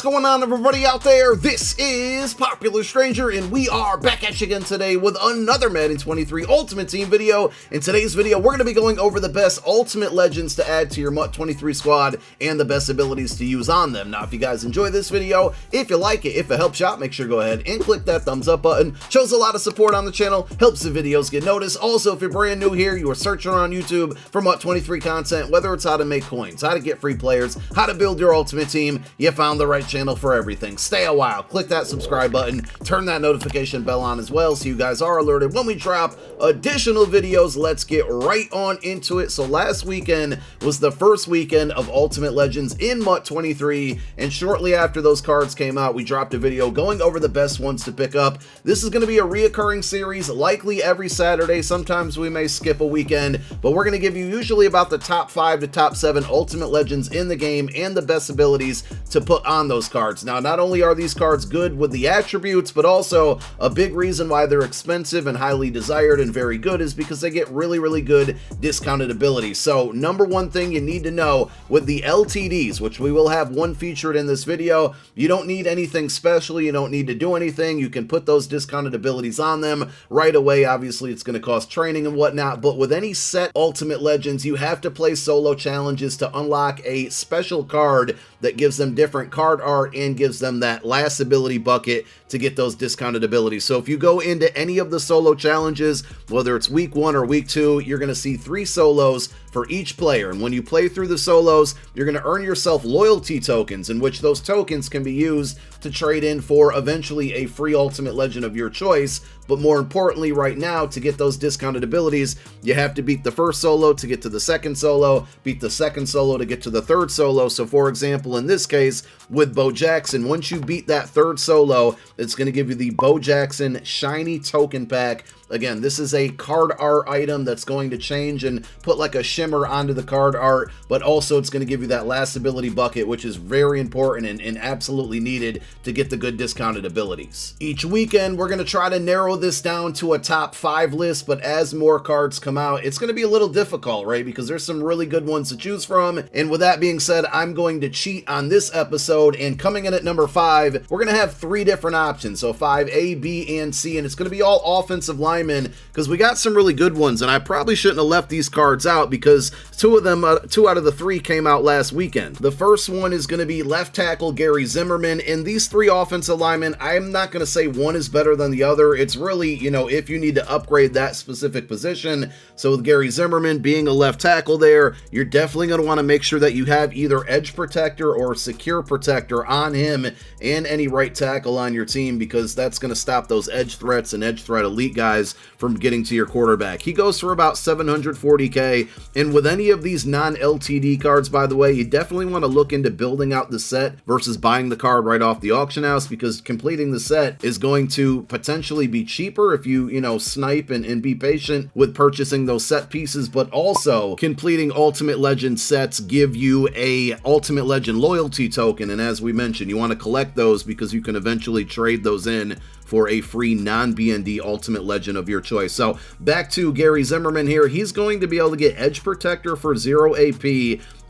going on, everybody out there? This is Popular Stranger, and we are back at you again today with another Madden 23 Ultimate Team video. In today's video, we're going to be going over the best Ultimate Legends to add to your MUT 23 squad and the best abilities to use on them. Now, if you guys enjoy this video, if you like it, if it helps you out, make sure to go ahead and click that thumbs up button. Shows a lot of support on the channel, helps the videos get noticed. Also, if you're brand new here, you are searching around YouTube for MUT 23 content, whether it's how to make coins, how to get free players, how to build your Ultimate Team, you found the right channel for everything. Stay a while, click that subscribe button, turn that notification bell on as well so you guys are alerted when we drop additional videos. Let's get right on into it. So last weekend was the first weekend of Ultimate Legends in MUT 23, and shortly after those cards came out, we dropped a video going over the best ones to pick up. This is going to be a reoccurring series, likely every Saturday. Sometimes we may skip a weekend, but we're going to give you usually about the top 5 to top 7 Ultimate Legends in the game and the best abilities to put on those cards. Now, not only are these cards good with the attributes, but also a big reason why they're expensive and highly desired and very good is because they get really good discounted abilities. So number one thing you need to know with the LTDs, which we will have one featured in this video, you don't need anything special. You don't need to do anything. You can put those discounted abilities on them right away. Obviously, it's going to cost training and whatnot, but with any set Ultimate Legends, you have to play solo challenges to unlock a special card that gives them different card art and gives them that last ability bucket to get those discounted abilities. So if you go into any of the solo challenges, whether it's week 1 or week 2, you're going to see 3 solos for each player. And when you play through the solos, you're going to earn yourself loyalty tokens, in which those tokens can be used to trade in for eventually a free Ultimate Legend of your choice. But more importantly, right now, to get those discounted abilities, you have to beat the first solo to get to the second solo, beat the second solo to get to the third solo. So for example, in this case, with Bo Jackson, once you beat that third solo, it's going to give you the Bo Jackson Shiny Token Pack. Again, this is a card art item that's going to change and put like a shimmer onto the card art, but also it's going to give you that last ability bucket, which is very important and absolutely needed to get the good discounted abilities. Each weekend, we're going to try to narrow this down to a top 5 list, but as more cards come out, it's going to be a little difficult, right? Because there's some really good ones to choose from. And with that being said, I'm going to cheat on this episode, and coming in at number 5, we're going to have 3 different options. So 5, A, B, and C, and it's going to be all offensive linemen, because we got some really good ones, and I probably shouldn't have left these cards out because 2 out of the 3 came out last weekend. The first one is going to be left tackle Gary Zimmerman, and these 3 offensive linemen, I'm not going to say one is better than the other. It's really, you know, if you need to upgrade that specific position. So with Gary Zimmerman being a left tackle there, you're definitely going to want to make sure that you have either edge protector or secure protector on him and any right tackle on your team, because that's going to stop those edge threats and edge threat elite guys from getting to your quarterback. He goes for about 740k, and with any of these non-LTD cards, by the way, you definitely want to look into building out the set versus buying the card right off the auction house, because completing the set is going to potentially be cheaper if you snipe and be patient with purchasing those set pieces. But also, completing Ultimate Legend sets give you a Ultimate Legend loyalty token, and as we mentioned, you want to collect those because you can eventually trade those in for a free non-BND Ultimate Legend of your choice. So back to Gary Zimmerman here. He's going to be able to get Edge Protector for 0 AP,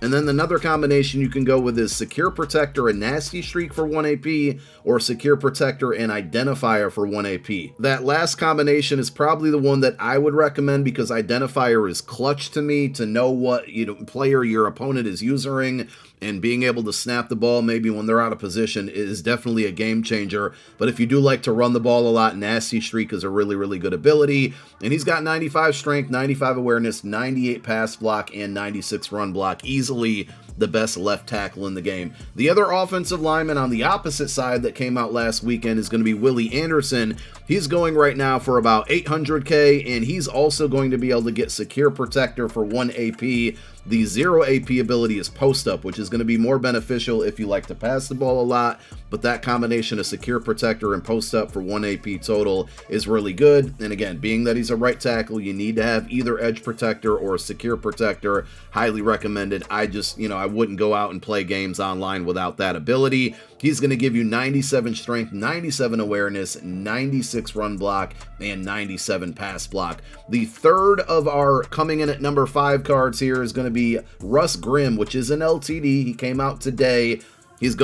and then another combination you can go with is Secure Protector and Nasty Streak for 1 AP, or Secure Protector and Identifier for 1 AP. That last combination is probably the one that I would recommend, because Identifier is clutch to me to know what player your opponent is using, and being able to snap the ball maybe when they're out of position is definitely a game changer. But if you do like to run the ball a lot, Nasty Streak is a really good ability. And he's got 95 strength, 95 awareness, 98 pass block, and 96 run block. Easily the best left tackle in the game. The other offensive lineman on the opposite side that came out last weekend is going to be Willie Anderson. He's going right now for about 800k, and he's also going to be able to get Secure Protector for 1 AP. The 0 AP ability is Post Up, which is going to be more beneficial if you like to pass the ball a lot, but that combination of Secure Protector and Post Up for 1 AP total is really good. And again, being that he's a right tackle, you need to have either Edge Protector or Secure Protector. Highly recommended. I wouldn't go out and play games online without that ability. He's going to give you 97 strength, 97 awareness, 96 run block, and 97 pass block. The third of our coming in at number 5 cards here is going to be Russ Grimm, which is an LTD. He came out today. He's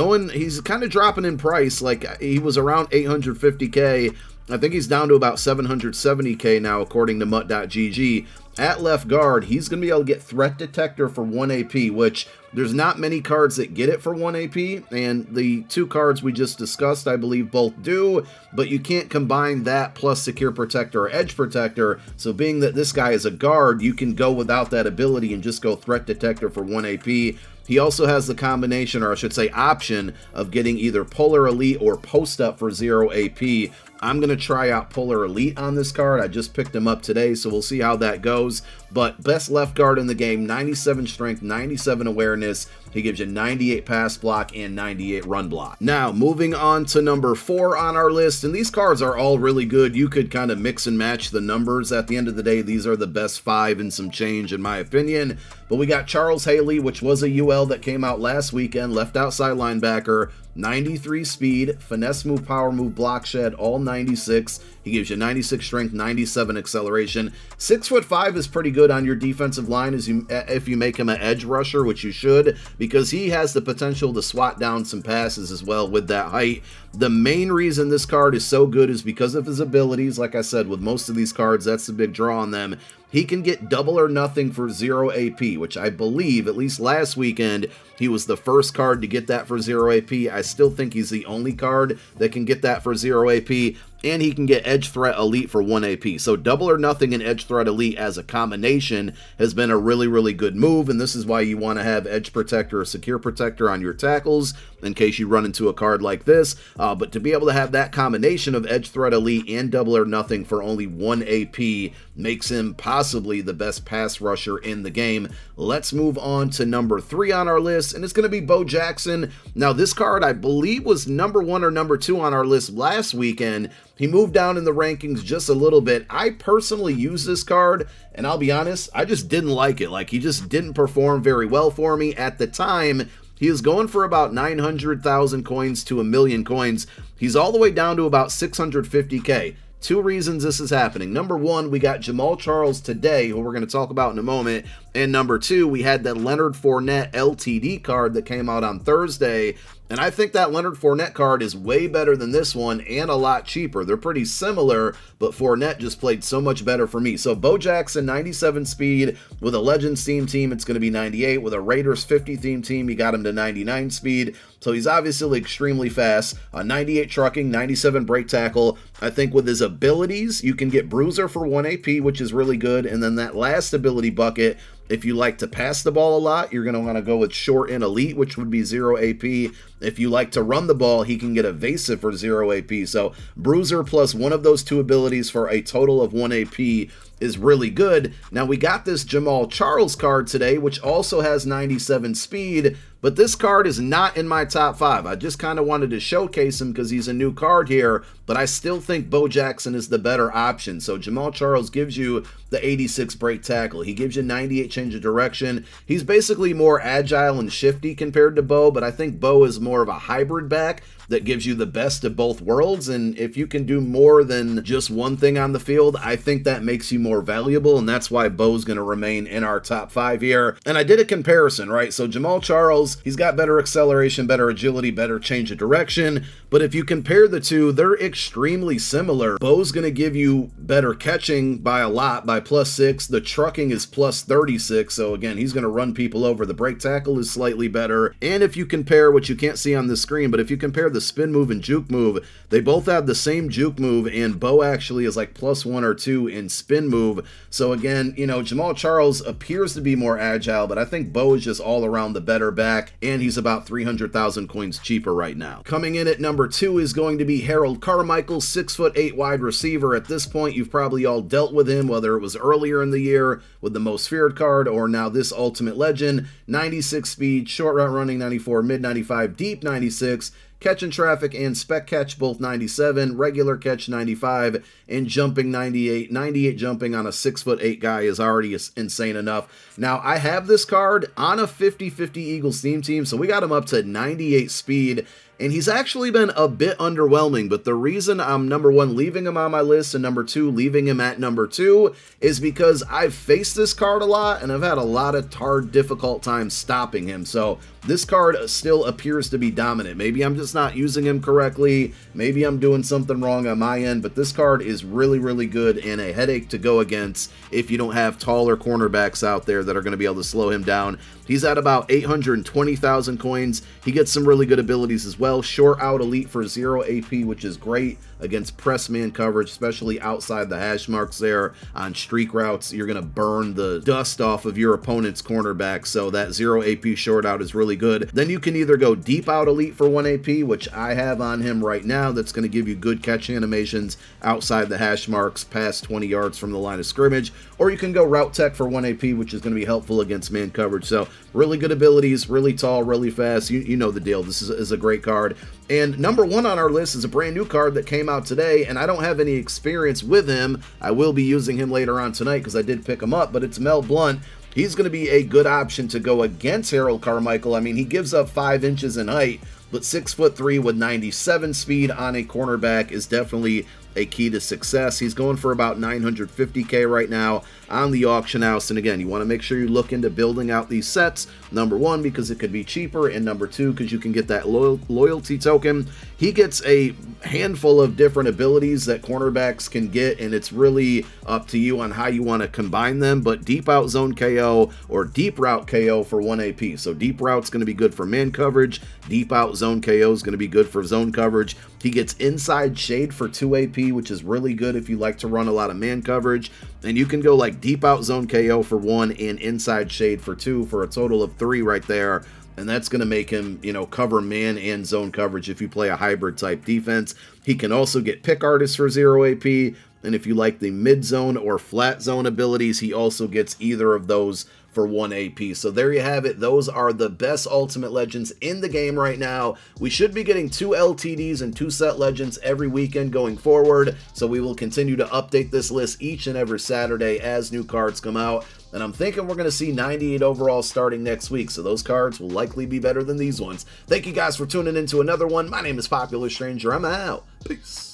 kind of dropping in price. Like, he was around 850K. I think he's down to about 770K now, according to MUT.gg. At left guard, he's going to be able to get Threat Detector for 1 AP, which there's not many cards that get it for 1 AP, and the two cards we just discussed, I believe, both do, but you can't combine that plus Secure Protector or Edge Protector, so being that this guy is a guard, you can go without that ability and just go Threat Detector for 1 AP. He also has the combination, or I should say option, of getting either Polar Elite or Post Up for 0 AP. I'm going to try out Polar Elite on this card. I just picked him up today, so we'll see how that goes. But best left guard in the game, 97 strength, 97 awareness. He gives you 98 pass block and 98 run block. Now, moving on to number 4 on our list, and these cards are all really good. You could kind of mix and match the numbers. At the end of the day, these are the best 5 and some change, in my opinion. But we got Charles Haley, which was a UL that came out last weekend, left outside linebacker, 93 speed, finesse move, power move, block shed, all 96. He gives you 96 strength, 97 acceleration. 6'5" is pretty good on your defensive line if you make him an edge rusher, which you should, because he has the potential to swat down some passes as well with that height. The main reason this card is so good is because of his abilities. Like I said, with most of these cards, that's the big draw on them. He can get double or nothing for 0 AP, which I believe, at least last weekend, he was the first card to get that for 0 AP. I still think he's the only card that can get that for 0 AP. And he can get Edge Threat Elite for 1 AP. So double or nothing and Edge Threat Elite as a combination has been a really, really good move. And this is why you want to have Edge Protector or Secure Protector on your tackles in case you run into a card like this. But to be able to have that combination of Edge Threat Elite and double or nothing for only 1 AP makes him possibly the best pass rusher in the game. Let's move on to number 3 on our list, and it's going to be Bo Jackson. Now, this card, I believe, was number 1 or number 2 on our list last weekend. He moved down in the rankings just a little bit. I personally use this card, and I'll be honest, I just didn't like it. Like, he just didn't perform very well for me at the time. He is going for about 900,000 coins to 1 million coins. He's all the way down to about 650K. 2 reasons this is happening. Number 1, we got Jamal Charles today, who we're going to talk about in a moment. And number 2, we had that Leonard Fournette LTD card that came out on Thursday. And I think that Leonard Fournette card is way better than this one and a lot cheaper. They're pretty similar, but Fournette just played so much better for me. So Bo Jackson, 97 speed. With a Legends theme team, it's going to be 98. With a Raiders 50 theme team, you got him to 99 speed. So he's obviously extremely fast. 98 trucking, 97 break tackle. I think with his abilities, you can get Bruiser for 1 AP, which is really good. And then that last ability bucket, if you like to pass the ball a lot, you're going to want to go with Short and Elite, which would be 0 AP. If you like to run the ball, he can get Evasive for 0 AP. So Bruiser plus one of those 2 abilities for a total of 1 AP is really good. Now, we got this Jamal Charles card today, which also has 97 speed, but this card is not in my top 5. I just kind of wanted to showcase him because he's a new card here, but I still think Bo Jackson is the better option. So Jamal Charles gives you the 86 break tackle. He gives you 98 change of direction. He's basically more agile and shifty compared to Bo, but I think Bo is more of a hybrid back that gives you the best of both worlds. And if you can do more than just one thing on the field, I think that makes you more valuable, and that's why Bo's going to remain in our top 5 here. And I did a comparison, right? So Jamal Charles, he's got better acceleration, better agility, better change of direction, but if you compare the two, they're extremely similar. Bo's going to give you better catching by a lot, by +6. The trucking is +36, so again, he's going to run people over. The break tackle is slightly better, and if you compare, what you can't see on the screen, but if you compare the spin move and juke move, they both have the same juke move, and Bo actually is like +1 or 2 in spin move. So again, you know, Jamal Charles appears to be more agile, but I think Bo is just all around the better back, and he's about 300,000 coins cheaper right now. Coming in at number 2 is going to be Harold Carmichael, 6'8" wide receiver. At this point, you've probably all dealt with him, whether it was earlier in the year with the Most Feared card or now this Ultimate Legend. 96 speed, short route running 94, mid 95, deep 96, catch and traffic and spec catch both 97, regular catch 95, and jumping 98. 98 jumping on a 6'8" guy is already insane enough. Now, I have this card on a 50-50 Eagles theme team, so we got him up to 98 speed. and he's actually been a bit underwhelming, but the reason I'm number 1 leaving him on my list and number 2 leaving him at number 2 is because I've faced this card a lot and I've had a lot of hard, difficult times stopping him. So this card still appears to be dominant. Maybe I'm just not using him correctly, maybe I'm doing something wrong on my end, but this card is really, really good and a headache to go against if you don't have taller cornerbacks out there that are going to be able to slow him down. He's at about 820,000 coins. He gets some really good abilities as well. Short out elite for 0 AP, which is great against press man coverage, especially outside the hash marks there on streak routes. You're going to burn the dust off of your opponent's cornerback, so that 0 AP short out is really good. Then you can either go deep out elite for 1 AP, which I have on him right now. That's going to give you good catch animations outside the hash marks past 20 yards from the line of scrimmage, or you can go route tech for 1 AP, which is going to be helpful against man coverage. So really good abilities, really tall, really fast. You know the deal. This is a great card. And number 1 on our list is a brand new card that came out today, and I don't have any experience with him. I will be using him later on tonight because I did pick him up, but it's Mel Blunt. He's going to be a good option to go against Harold Carmichael. I mean, he gives up 5 inches in height, but 6'3" with 97 speed on a cornerback is definitely a key to success. He's going for about 950K right now on the auction house. And again, you want to make sure you look into building out these sets. Number 1, because it could be cheaper, and number 2, because you can get that loyalty token. He gets a handful of different abilities that cornerbacks can get, and it's really up to you on how you want to combine them. But deep out zone KO or deep route KO for 1 AP. So deep route's going to be good for man coverage. Deep out zone KO is going to be good for zone coverage. He gets inside shade for 2 AP, which is really good if you like to run a lot of man coverage. And you can go like deep out zone KO for 1 and inside shade for 2 for a total of 3 right there. And that's going to make him, cover man and zone coverage if you play a hybrid type defense. He can also get pick artist for 0 AP. And if you like the mid zone or flat zone abilities, he also gets either of those for 1 AP. So there you have it. Those are the best Ultimate Legends in the game right now. We should be getting 2 LTDs and 2 set legends every weekend going forward. So we will continue to update this list each and every Saturday as new cards come out. And I'm thinking we're going to see 98 overall starting next week. So those cards will likely be better than these ones. Thank you guys for tuning in to another one. My name is Popular Stranger. I'm out. Peace.